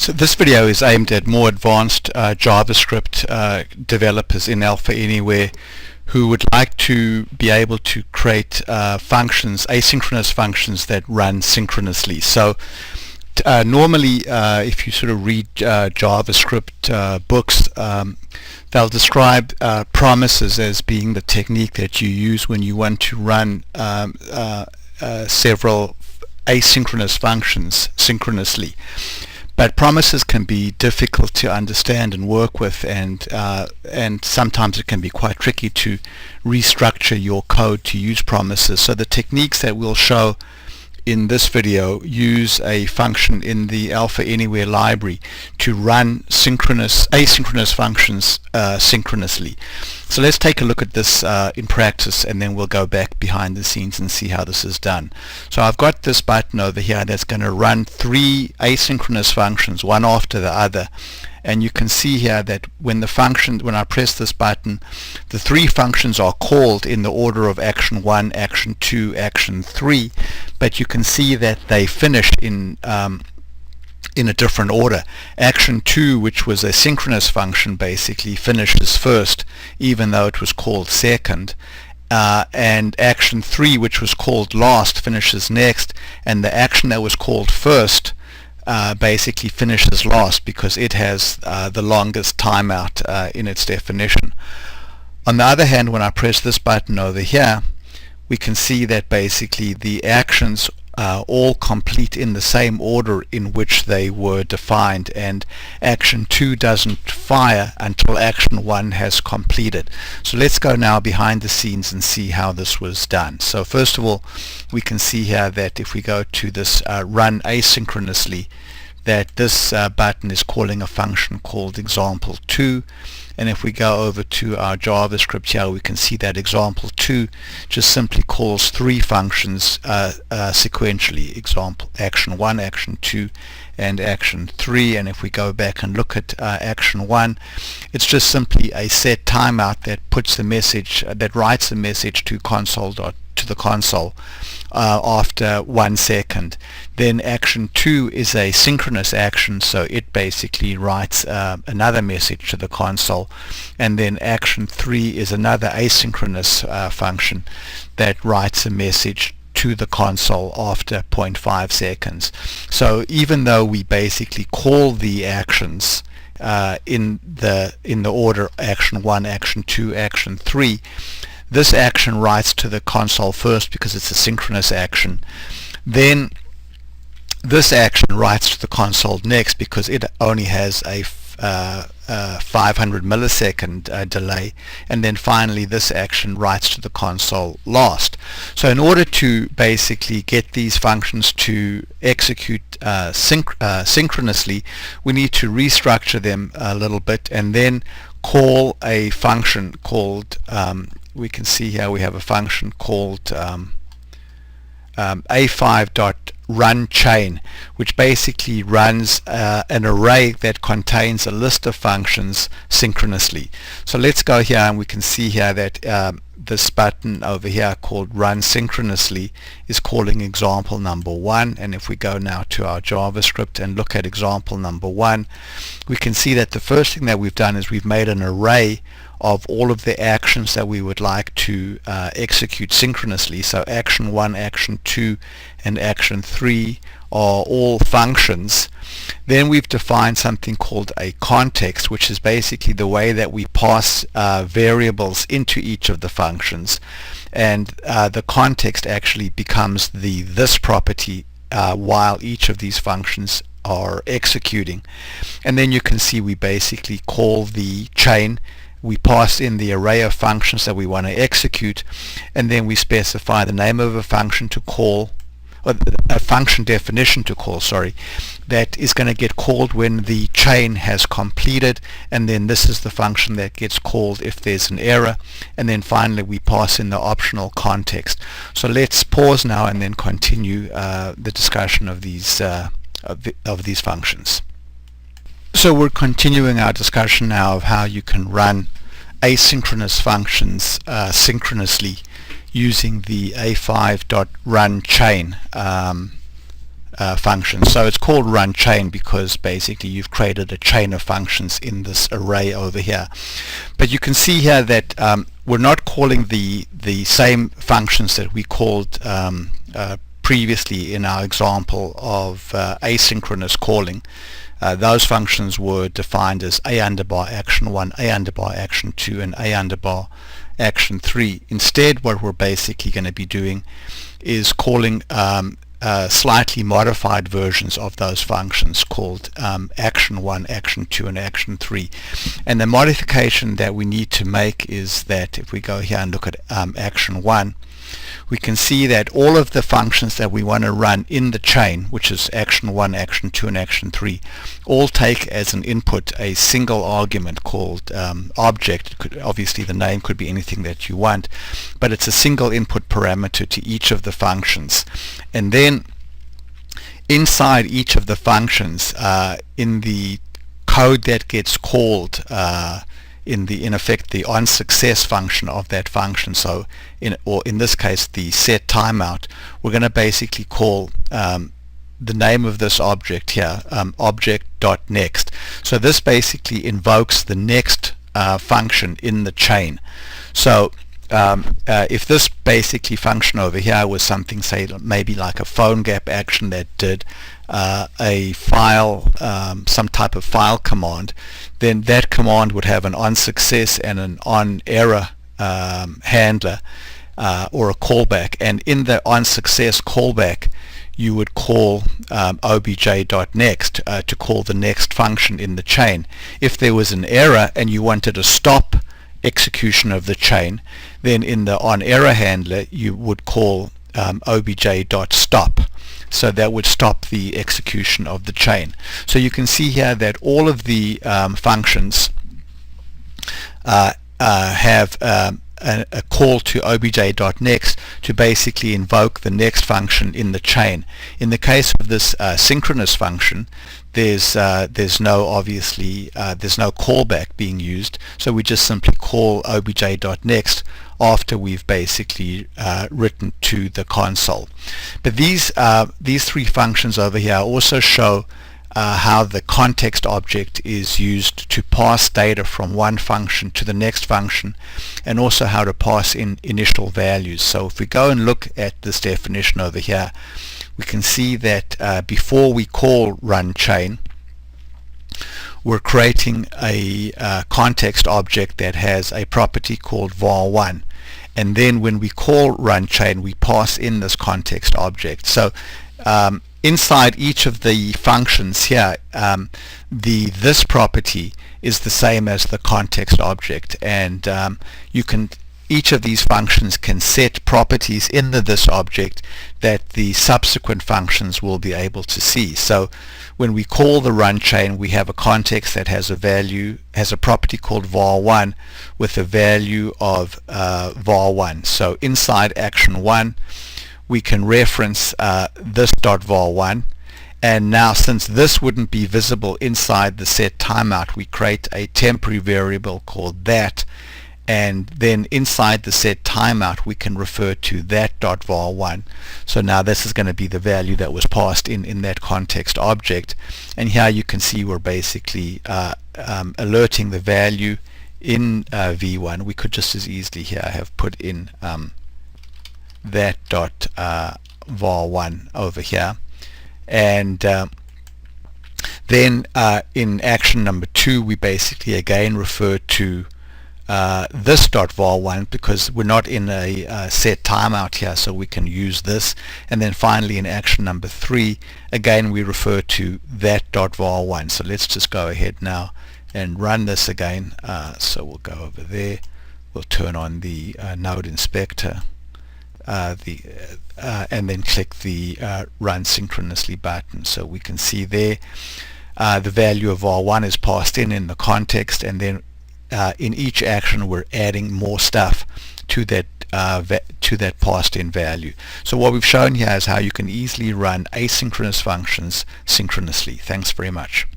So this video is aimed at more advanced JavaScript developers in Alpha Anywhere who would like to be able to create functions, asynchronous functions that run synchronously. So normally if you sort of read JavaScript books, they'll describe promises as being the technique that you use when you want to run several asynchronous functions synchronously. But promises can be difficult to understand and work with, and sometimes it can be quite tricky to restructure your code to use promises. So the techniques that we'll show in this video use a function in the Alpha Anywhere library to run asynchronous functions synchronously. So let's take a look at this in practice, and then we'll go back behind the scenes and see how this is done. So I've got this button over here that's going to run three asynchronous functions, one after the other. And you can see here that when I press this button, the three functions are called in the order of action 1, action 2, action 3, but you can see that they finish in a different order. Action 2, which was a synchronous function, basically finishes first, even though it was called second. And action 3, which was called last, finishes next, and the action that was called first basically finishes last because it has the longest timeout in its definition. On the other hand, when I press this button over here, we can see that basically the actions all complete in the same order in which they were defined, and action 2 doesn't fire until action 1 has completed. So let's go now behind the scenes and see how this was done. So first of all, we can see here that if we go to this run asynchronously, that this button is calling a function called example2, and if we go over to our JavaScript here, we can see that example2 just simply calls three functions sequentially: example action 1, action 2, and action 3. And if we go back and look at action 1, it's just simply a set timeout that puts the message, that writes a message to the console after 1 second. Then action 2 is a synchronous action, so it basically writes another message to the console. And then action 3 is another asynchronous function that writes a message to the console after 0.5 seconds. So even though we basically call the actions in the order action 1, action 2, action 3, this action writes to the console first because it's a synchronous action. Then this action writes to the console next because it only has a 500 millisecond delay. And then finally this action writes to the console last. So in order to basically get these functions to execute synchronously, we need to restructure them a little bit and then call a function called we can see here we have a function called a5.runChain, which basically runs an array that contains a list of functions synchronously. So let's go here, and we can see here that this button over here called run synchronously is calling example number 1. And if we go now to our JavaScript and look at example number 1, we can see that the first thing that we've done is we've made an array of all of the actions that we would like to execute synchronously. So action 1, action 2, and action 3 are all functions. Then we've defined something called a context, which is basically the way that we pass variables into each of the functions, and the context actually becomes the this property while each of these functions are executing. And then you can see we basically call the chain. We pass in the array of functions that we want to execute, and then we specify the name of a function to call, or a function definition to call, that is going to get called when the chain has completed, and then this is the function that gets called if there's an error. And then finally we pass in the optional context. So let's pause now and then continue the discussion of these functions. So we're continuing our discussion now of how you can run asynchronous functions synchronously using the a5.runChain functions. So it's called run chain because basically you've created a chain of functions in this array over here. But you can see here that we're not calling the same functions that we called previously in our example of asynchronous calling. Those functions were defined as a underbar action 1, a underbar action 2, and a underbar action 3. Instead, what we're basically going to be doing is calling slightly modified versions of those functions called action 1, action 2, and action 3. And the modification that we need to make is that if we go here and look at action 1, we can see that all of the functions that we want to run in the chain, which is action 1, action 2, and action 3, all take as an input a single argument called object. Obviously the name could be anything that you want, but it's a single input parameter to each of the functions. And then inside each of the functions, in the code that gets called in effect the onSuccess function of that function, so in this case the set timeout, we're going to basically call the name of this object here, object.next. So this basically invokes the next function in the chain. So if this basically function over here was something, say maybe like a phone gap action that did a file, some type of file command, then that command would have an onSuccess and an onError handler or a callback, and in the onSuccess callback you would call obj.next to call the next function in the chain. If there was an error and you wanted to stop execution of the chain, then in the onError handler you would call obj.stop. So that would stop the execution of the chain. So you can see here that all of the functions have a call to obj.next to basically invoke the next function in the chain. In the case of this synchronous function, there's no callback being used, so we just simply call obj.next after we've basically written to the console. But these three functions over here also show how the context object is used to pass data from one function to the next function, and also how to pass in initial values. So if we go and look at this definition over here, we can see that before we call run chain, we're creating a context object that has a property called var1, and then when we call run chain we pass in this context object. So inside each of the functions here, this property is the same as the context object, and each of these functions can set properties in this object that the subsequent functions will be able to see. So when we call the run chain, we have a context that has a property called var1 with a value of var1. So inside action 1 we can reference this .var1, and now since this wouldn't be visible inside the set timeout, we create a temporary variable called that, and then inside the set timeout we can refer to that .var1. So now this is going to be the value that was passed in that context object, and here you can see we're basically alerting the value in v1. We could just as easily here have put in that var1 over here, and then in action number 2 we basically again refer to this .var1 because we're not in a set timeout here, so we can use this. And then finally in action number 3 again we refer to that .var1. So let's just go ahead now and run this again. So we'll go over there, we'll turn on the node inspector, and then click the run synchronously button. So we can see there the value of var1 is passed in the context, and then in each action we're adding more stuff to that passed in value. So what we've shown here is how you can easily run asynchronous functions synchronously. Thanks very much.